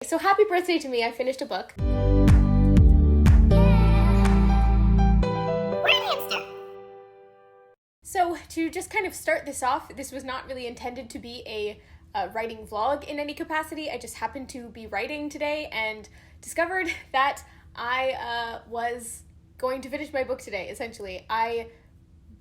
So happy birthday to me, I finished a book. So to just kind of start this off, this was not really intended to be a writing vlog in any capacity. I just happened to be writing today and discovered that I was going to finish my book today, essentially. I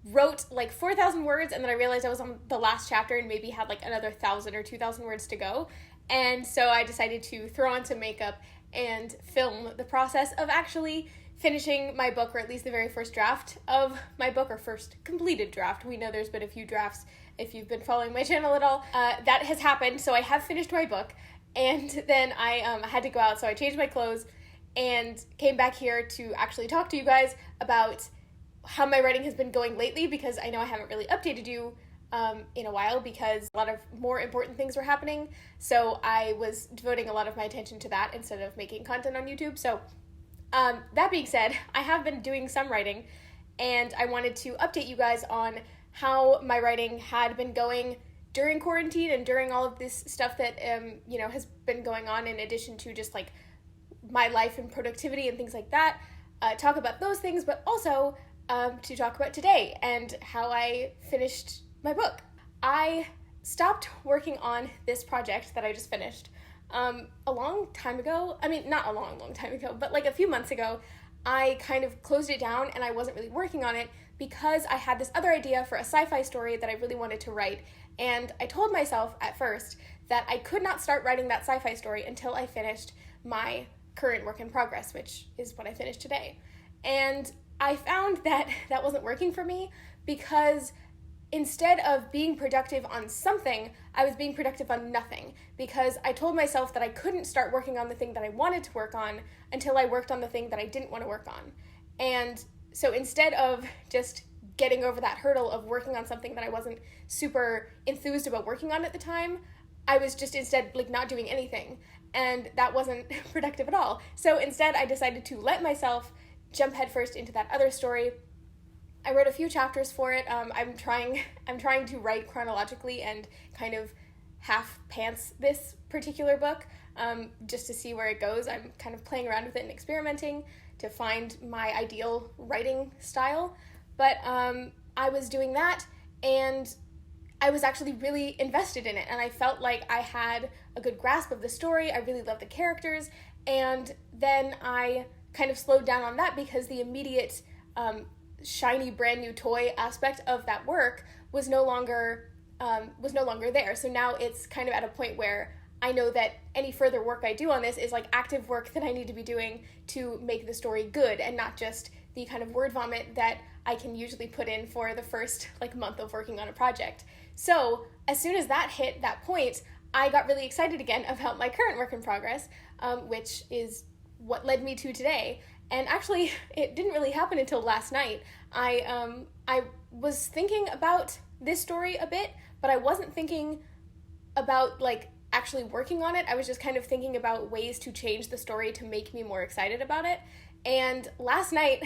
wrote like 4,000 words and then I realized I was on the last chapter and maybe had like another 1,000 or 2,000 words to go. And so I decided to throw on some makeup and film the process of actually finishing my book, or at least the very first draft of my book, or first completed draft. We know there's been a few drafts if you've been following my channel at all. That has happened, so I have finished my book, and then I had to go out, so I changed my clothes and came back here to actually talk to you guys about how my writing has been going lately, because I know I haven't really updated you in a while because a lot of more important things were happening. So I was devoting a lot of my attention to that instead of making content on YouTube. So that being said, I have been doing some writing and I wanted to update you guys on how my writing had been going during quarantine and during all of this stuff that, has been going on, in addition to just like my life and productivity and things like that. Talk about those things, but also to talk about today and how I finished my book. I stopped working on this project that I just finished a long time ago. I mean, not a long time ago, but like a few months ago. I kind of closed it down and I wasn't really working on it because I had this other idea for a sci-fi story that I really wanted to write. And I told myself at first that I could not start writing that sci-fi story until I finished my current work in progress, which is what I finished today. And I found that that wasn't working for me because instead of being productive on something, I was being productive on nothing, because I told myself that I couldn't start working on the thing that I wanted to work on until I worked on the thing that I didn't want to work on. And so instead of just getting over that hurdle of working on something that I wasn't super enthused about working on at the time, I was just instead like not doing anything, and that wasn't productive at all. So instead I decided to let myself jump headfirst into that other story. I wrote a few chapters for it. I'm trying to write chronologically and kind of half pants this particular book, just to see where it goes. I'm kind of playing around with it and experimenting to find my ideal writing style. But I was doing that and I was actually really invested in it, and I felt like I had a good grasp of the story. I really loved the characters, and then I kind of slowed down on that because the immediate shiny brand new toy aspect of that work was no longer there. So now it's kind of at a point where I know that any further work I do on this is like active work that I need to be doing to make the story good, and not just the kind of word vomit that I can usually put in for the first like month of working on a project. So as soon as that hit that point, I got really excited again about my current work in progress, which is what led me to today. And actually, it didn't really happen until last night. I was thinking about this story a bit, but I wasn't thinking about like actually working on it. I was just kind of thinking about ways to change the story to make me more excited about it. And last night,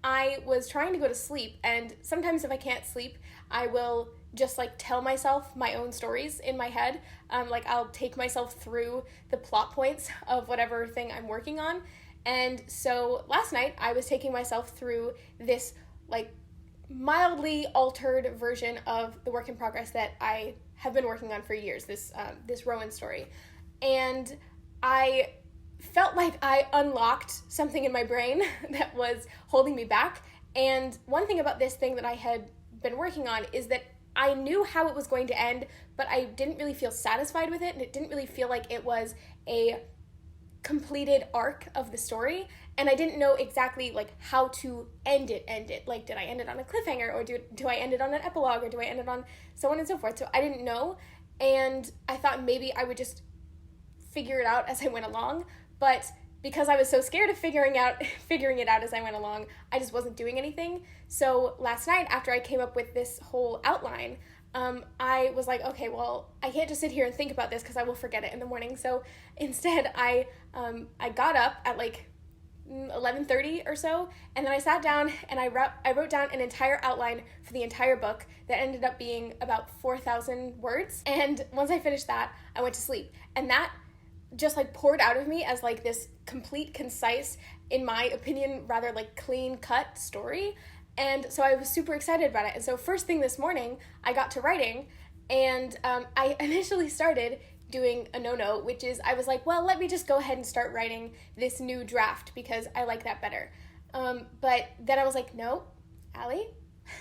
I was trying to go to sleep, and sometimes if I can't sleep, I will just like tell myself my own stories in my head. Like I'll take myself through the plot points of whatever thing I'm working on. And so last night I was taking myself through this like mildly altered version of the work in progress that I have been working on for years, this Rowan story. And I felt like I unlocked something in my brain that was holding me back. And one thing about this thing that I had been working on is that I knew how it was going to end, but I didn't really feel satisfied with it, and it didn't really feel like it was a completed arc of the story, and I didn't know exactly like how to end it. Like, did I end it on a cliffhanger, or do I end it on an epilogue, or do I end it on so on and so forth? So I didn't know, and I thought maybe I would just figure it out as I went along, but because I was so scared of figuring it out as I went along, I just wasn't doing anything. So last night, after I came up with this whole outline, I was like, okay, well, I can't just sit here and think about this because I will forget it in the morning. So instead, I got up at like 11:30 or so, and then I sat down and I wrote down an entire outline for the entire book that ended up being about 4,000 words. And once I finished that, I went to sleep. And just like poured out of me as like this complete, concise, in my opinion, rather like clean cut story. And so I was super excited about it. And so first thing this morning, I got to writing, and I initially started doing a no-no, which is I was like, well, let me just go ahead and start writing this new draft because I like that better. But then I was like, no, Allie,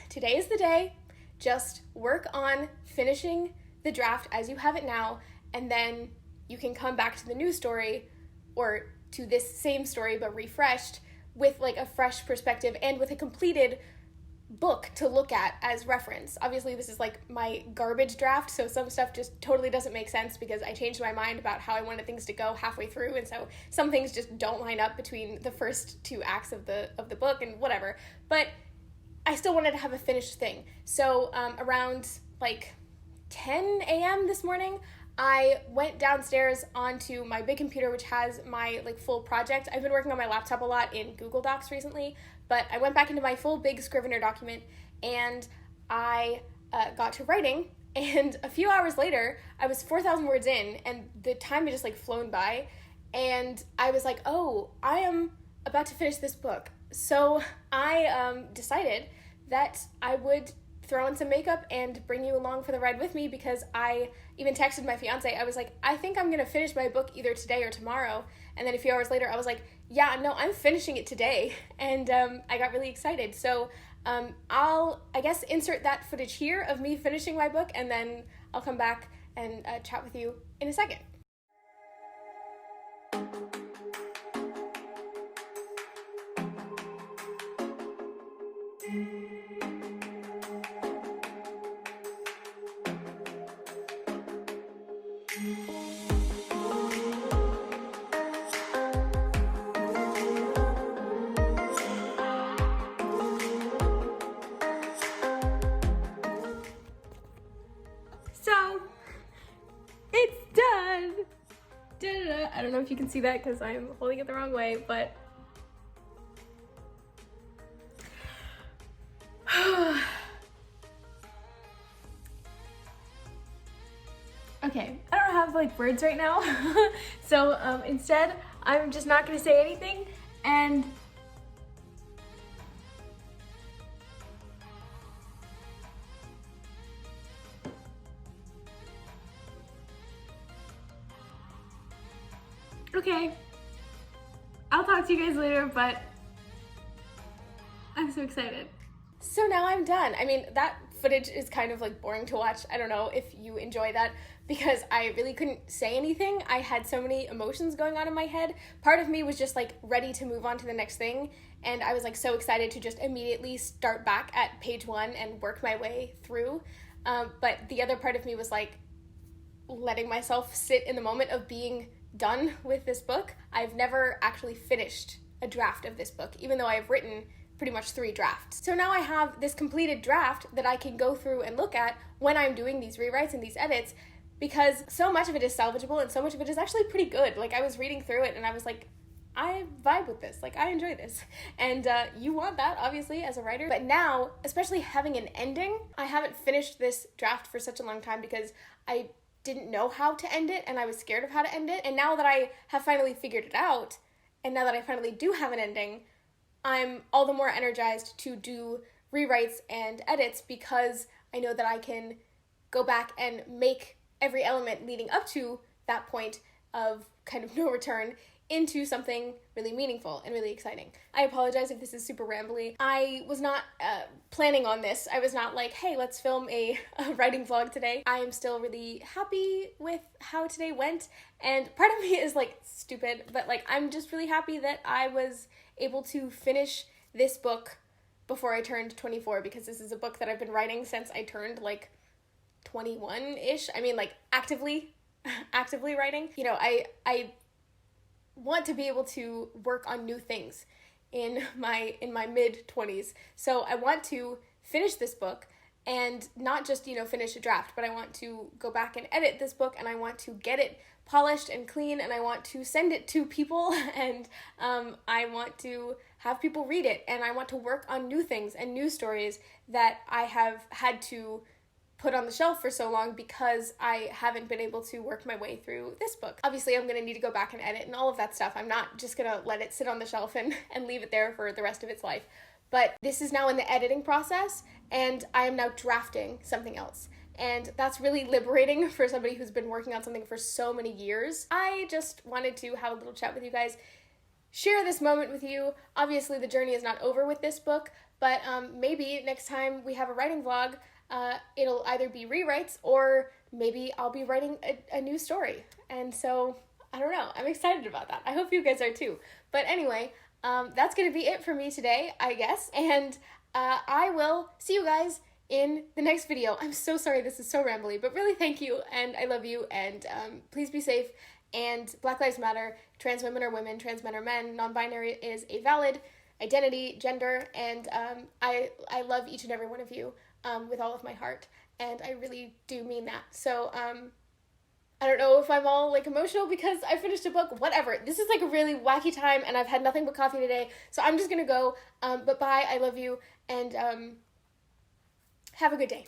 today is the day. Just work on finishing the draft as you have it now, and then you can come back to the new story, or to this same story but refreshed, with like a fresh perspective and with a completed book to look at as reference. Obviously, this is like my garbage draft, so some stuff just totally doesn't make sense because I changed my mind about how I wanted things to go halfway through, and so some things just don't line up between the first two acts of the book and whatever. But I still wanted to have a finished thing. So around like 10 a.m. this morning, I went downstairs onto my big computer, which has my like full project. I've been working on my laptop a lot in Google Docs recently, but I went back into my full big Scrivener document, and I got to writing, and a few hours later, I was 4,000 words in, and the time had just like flown by, and I was like, oh, I am about to finish this book. So I decided that I would throw in some makeup and bring you along for the ride with me, because I even texted my fiance. I was like, I think I'm gonna finish my book either today or tomorrow. And then a few hours later, I was like, yeah, no, I'm finishing it today. And I got really excited. So I'll, I guess, insert that footage here of me finishing my book, and then I'll come back and chat with you in a second. So, it's done! Da-da-da. I don't know if you can see that because I'm holding it the wrong way, but... Okay, I don't have like words right now, so instead I'm just not gonna say anything, and okay, I'll talk to you guys later, but I'm so excited. So now I'm done. I mean, that footage is kind of like boring to watch. I don't know if you enjoy that, because I really couldn't say anything. I had so many emotions going on in my head. Part of me was just like ready to move on to the next thing, and I was like so excited to just immediately start back at page 1 and work my way through. But the other part of me was like letting myself sit in the moment of being done with this book. I've never actually finished a draft of this book, even though I've written pretty much 3 drafts. So now I have this completed draft that I can go through and look at when I'm doing these rewrites and these edits, because so much of it is salvageable and so much of it is actually pretty good. Like, I was reading through it and I was like, I vibe with this, like I enjoy this. And you want that, obviously, as a writer. But now, especially having an ending, I haven't finished this draft for such a long time because I didn't know how to end it and I was scared of how to end it. And now that I have finally figured it out, and now that I finally do have an ending, I'm all the more energized to do rewrites and edits, because I know that I can go back and make every element leading up to that point of kind of no return into something really meaningful and really exciting. I apologize if this is super rambly. I was not planning on this. I was not like, hey, let's film a writing vlog today. I am still really happy with how today went, and part of me is like stupid, but like I'm just really happy that I was able to finish this book before I turned 24, because this is a book that I've been writing since I turned like 21-ish. I mean, like actively writing. You know, I want to be able to work on new things in my mid-20s. So I want to finish this book, and not just, you know, finish a draft, but I want to go back and edit this book, and I want to get it polished and clean, and I want to send it to people, and I want to have people read it, and I want to work on new things and new stories that I have had to put on the shelf for so long because I haven't been able to work my way through this book. Obviously, I'm going to need to go back and edit and all of that stuff. I'm not just going to let it sit on the shelf and leave it there for the rest of its life. But this is now in the editing process, and I am now drafting something else. And that's really liberating for somebody who's been working on something for so many years. I just wanted to have a little chat with you guys, share this moment with you. Obviously, the journey is not over with this book, but maybe next time we have a writing vlog, it'll either be rewrites or maybe I'll be writing a new story. And so, I don't know. I'm excited about that. I hope you guys are too. But anyway, that's going to be it for me today, I guess. And I will see you guys in the next video. I'm so sorry this is so rambly, but really thank you, and I love you, and please be safe, and Black Lives Matter, trans women are women, trans men are men, non-binary is a valid identity, gender, and I love each and every one of you with all of my heart, and I really do mean that. So I don't know if I'm all like emotional because I finished a book, whatever. This is like a really wacky time, and I've had nothing but coffee today, so I'm just gonna go, but bye, I love you, and have a good day.